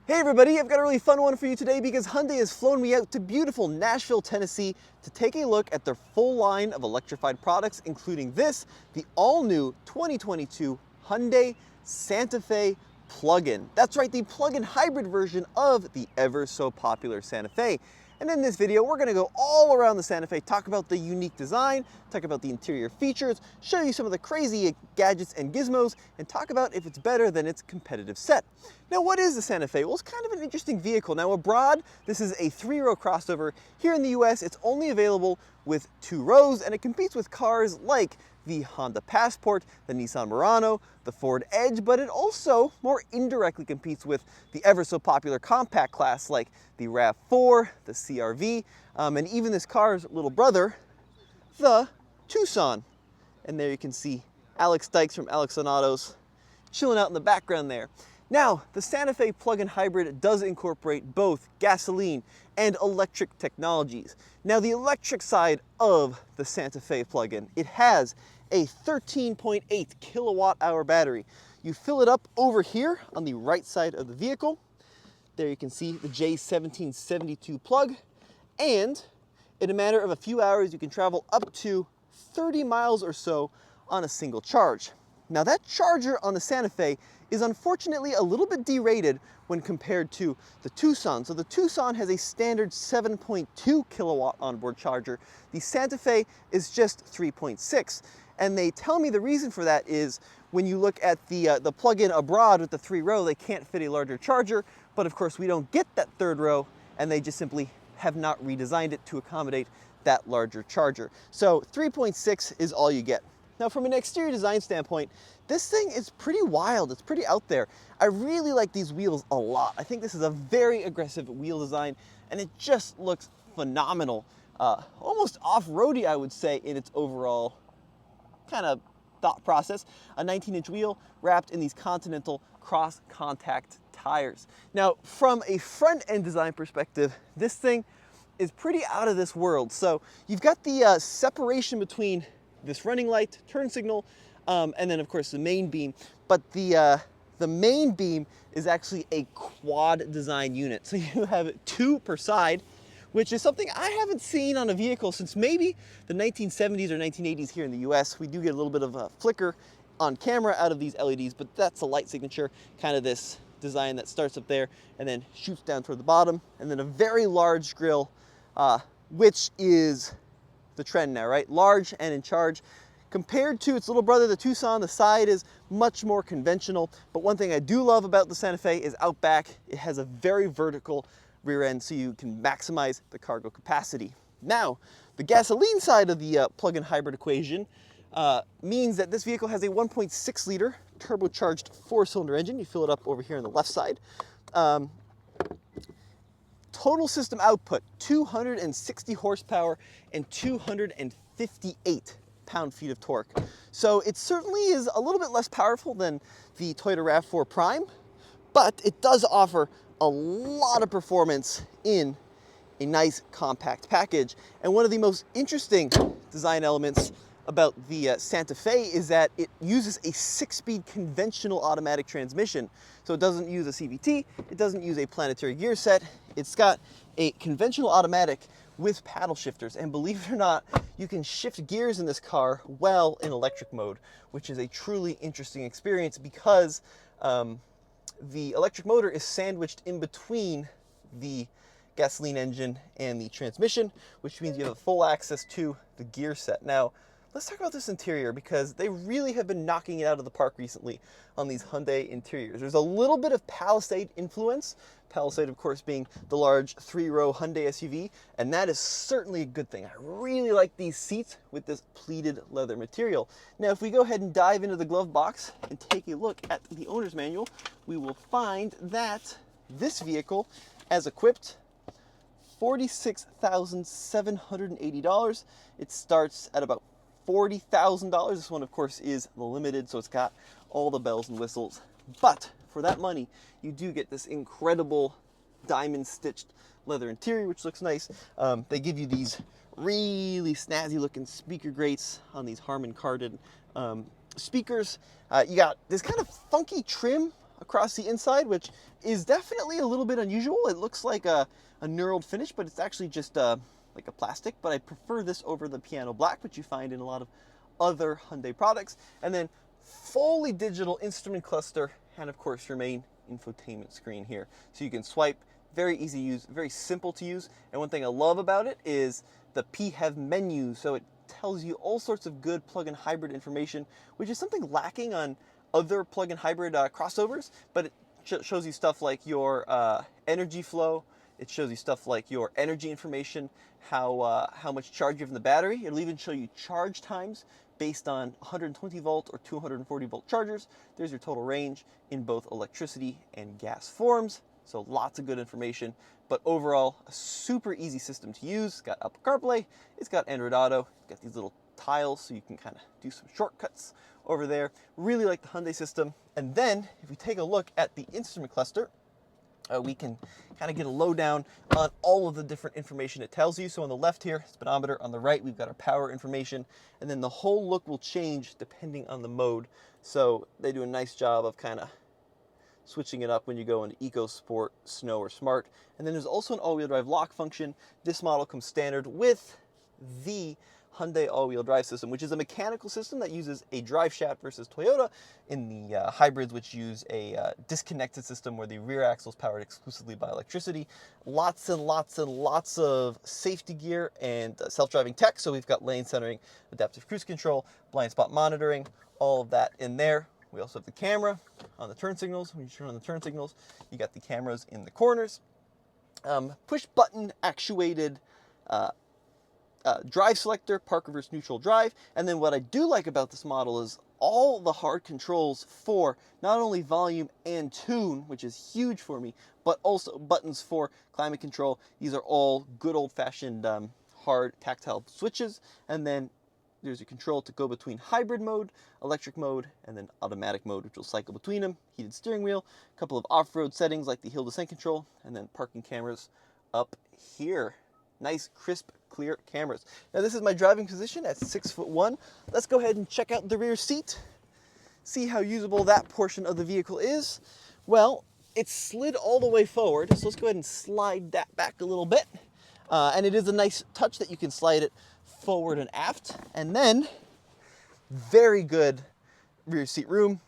Hey everybody, I've got a really fun one for you today because Hyundai has flown me out to beautiful Nashville, Tennessee to take a look at their full line of electrified products, including this, the all-new 2022 Hyundai Santa Fe plug-in. That's right, the plug-in hybrid version of the ever so popular Santa Fe. And in this video, we're gonna go all around the Santa Fe, talk about the unique design, talk about the interior features, show you some of the crazy gadgets and gizmos, and talk about if it's better than its competitive set. Now, what is the Santa Fe? Well, it's kind of an interesting vehicle. Now, abroad, this is a 3-row crossover. Here in the US, it's only available with 2 rows, and it competes with cars like the Honda Passport, the Nissan Murano, the Ford Edge, but it also more indirectly competes with the ever so popular compact class like the RAV4, the CR-V, and even this car's little brother, the Tucson. And there you can see Alex Dykes from Alex on Autos chilling out in the background there. Now, the Santa Fe plug-in hybrid does incorporate both gasoline and electric technologies. Now, the electric side of the Santa Fe plug-in, it has a 13.8 kilowatt hour battery. You fill it up over here on the right side of the vehicle. There you can see the J1772 plug, and in a matter of a few hours, you can travel up to 30 miles or so on a single charge. Now, that charger on the Santa Fe is unfortunately a little bit derated when compared to the Tucson. So the Tucson has a standard 7.2 kilowatt onboard charger. The Santa Fe is just 3.6. And they tell me the reason for that is when you look at the plug-in abroad with the 3-row, they can't fit a larger charger. But of course, we don't get that 3rd row, and they just simply have not redesigned it to accommodate that larger charger. So 3.6 is all you get. Now, from an exterior design standpoint, this thing is pretty wild. It's pretty out there. I really like these wheels a lot. I think this is a very aggressive wheel design, and it just looks phenomenal. Almost off-roady, I would say, in its overall kind of thought process. A 19-inch wheel wrapped in these Continental cross-contact tires. Now, from a front-end design perspective, this thing is pretty out of this world. So you've got the separation between this running light, turn signal, and then of course the main beam. But the main beam is actually a quad design unit. So you have 2 per side, which is something I haven't seen on a vehicle since maybe the 1970s or 1980s here in the US. We do get a little bit of a flicker on camera out of these LEDs, but that's a light signature, kind of this design that starts up there and then shoots down toward the bottom, and then a very large grille, which is the trend now, right? Large and in charge. Compared to its little brother, the Tucson, the side is much more conventional. But one thing I do love about the Santa Fe is out back, it has a very vertical rear end, so you can maximize the cargo capacity. Now, the gasoline side of the plug-in hybrid equation means that this vehicle has a 1.6 liter turbocharged 4-cylinder engine. You fill it up over here on the left side. Total system output, 260 horsepower and 258 pound-feet of torque. So it certainly is a little bit less powerful than the Toyota RAV4 Prime, but it does offer a lot of performance in a nice compact package. And one of the most interesting design elements about the Santa Fe is that it uses a 6-speed conventional automatic transmission. So it doesn't use a CVT, it doesn't use a planetary gear set, it's got a conventional automatic with paddle shifters. And believe it or not, you can shift gears in this car well in electric mode, which is a truly interesting experience because the electric motor is sandwiched in between the gasoline engine and the transmission, which means you have full access to the gear set. Now, let's talk about this interior because they really have been knocking it out of the park recently on these Hyundai interiors. There's a little bit of Palisade influence. Palisade, of course, being the large 3-row Hyundai SUV, and that is certainly a good thing. I really like these seats with this pleated leather material. Now, if we go ahead and dive into the glove box and take a look at the owner's manual, we will find that this vehicle, as equipped, $46,780. It starts at about $40,000. This one, of course, is the limited, so it's got all the bells and whistles. But for that money, you do get this incredible diamond-stitched leather interior, which looks nice. They give you these really snazzy-looking speaker grates on these Harman Kardon speakers. You got this kind of funky trim across the inside, which is definitely a little bit unusual. It looks like a knurled finish, but it's actually just like a plastic. But I prefer this over the piano black, which you find in a lot of other Hyundai products. And then fully digital instrument cluster, and of course your main infotainment screen here. So you can swipe, very easy to use, very simple to use. And one thing I love about it is the PHEV menu. So it tells you all sorts of good plug-in hybrid information, which is something lacking on other plug-in hybrid crossovers, but it shows you stuff like your energy flow. It shows you stuff like your energy information, how much charge you have in the battery. It'll even show you charge times based on 120 volt or 240 volt chargers. There's your total range in both electricity and gas forms. So lots of good information, but overall a super easy system to use. It's got Apple CarPlay, it's got Android Auto, it's got these little tiles so you can kind of do some shortcuts over there. Really like the Hyundai system. And then if we take a look at the instrument cluster, we can kind of get a lowdown on all of the different information it tells you. So on the left here, speedometer. On the right, we've got our power information. And then the whole look will change depending on the mode. So they do a nice job of kind of switching it up when you go into Eco, Sport, Snow, or Smart. And then there's also an all-wheel drive lock function. This model comes standard with the Hyundai all-wheel drive system, which is a mechanical system that uses a drive shaft versus Toyota in the hybrids, which use a disconnected system where the rear axle is powered exclusively by electricity. Lots and lots and lots of safety gear and self-driving tech. So we've got lane centering, adaptive cruise control, blind spot monitoring, all of that in there. We also have the camera on the turn signals. When you turn on the turn signals, you got the cameras in the corners. Push button actuated drive selector, park, reverse, neutral, drive. And then what I do like about this model is all the hard controls for not only volume and tune, which is huge for me, but also buttons for climate control. These are all good old-fashioned hard tactile switches. And then there's a control to go between hybrid mode, electric mode, and then automatic mode, which will cycle between them. Heated steering wheel, a couple of off-road settings like the hill descent control, and then parking cameras up here. Nice, crisp, clear cameras. Now this is my driving position at 6'1". Let's go ahead and check out the rear seat. See how usable that portion of the vehicle is. Well, it's slid all the way forward, so let's go ahead and slide that back a little bit. And it is a nice touch that you can slide it forward and aft. And then, very good rear seat room.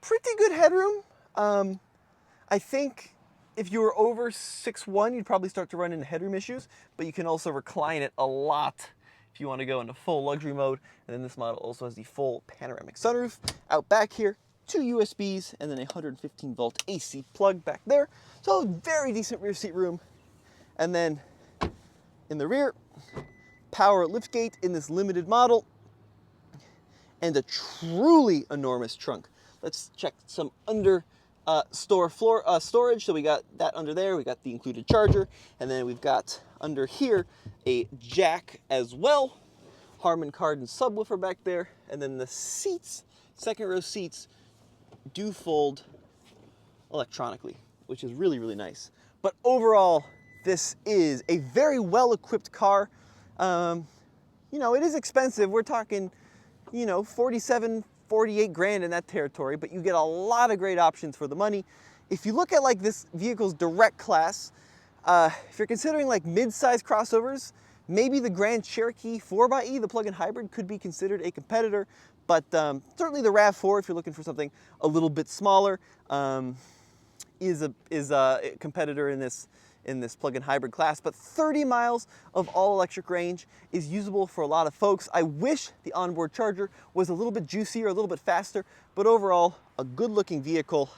Pretty good headroom. I think if you were over 6'1", you'd probably start to run into headroom issues, but you can also recline it a lot if you want to go into full luxury mode. And then this model also has the full panoramic sunroof. Out back here, 2 USBs, and then a 115 volt AC plug back there. So very decent rear seat room. And then in the rear, power liftgate in this limited model, and a truly enormous trunk. Let's check some under storage. So we got that under there. We got the included charger, and then we've got under here a jack as well. Harman Kardon subwoofer back there, and then the seats, second row seats, do fold electronically, which is really, really nice. But overall, this is a very well-equipped car. You know, it is expensive. We're talking, you know, 47, 48 grand in that territory, but you get a lot of great options for the money. If you look at like this vehicle's direct class, if you're considering like mid-size crossovers, maybe the Grand Cherokee 4xe, the plug-in hybrid, could be considered a competitor, but certainly the RAV4, if you're looking for something a little bit smaller, is a competitor in this plug-in hybrid class. But 30 miles of all-electric range is usable for a lot of folks. I wish the onboard charger was a little bit juicier, a little bit faster, but overall, a good-looking vehicle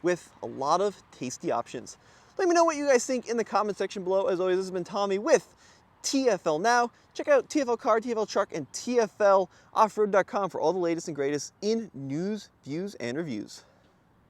with a lot of tasty options. Let me know what you guys think in the comment section below. As always, this has been Tommy with TFL Now. Check out TFL Car, TFL Truck, and TFLOffroad.com for all the latest and greatest in news, views, and reviews.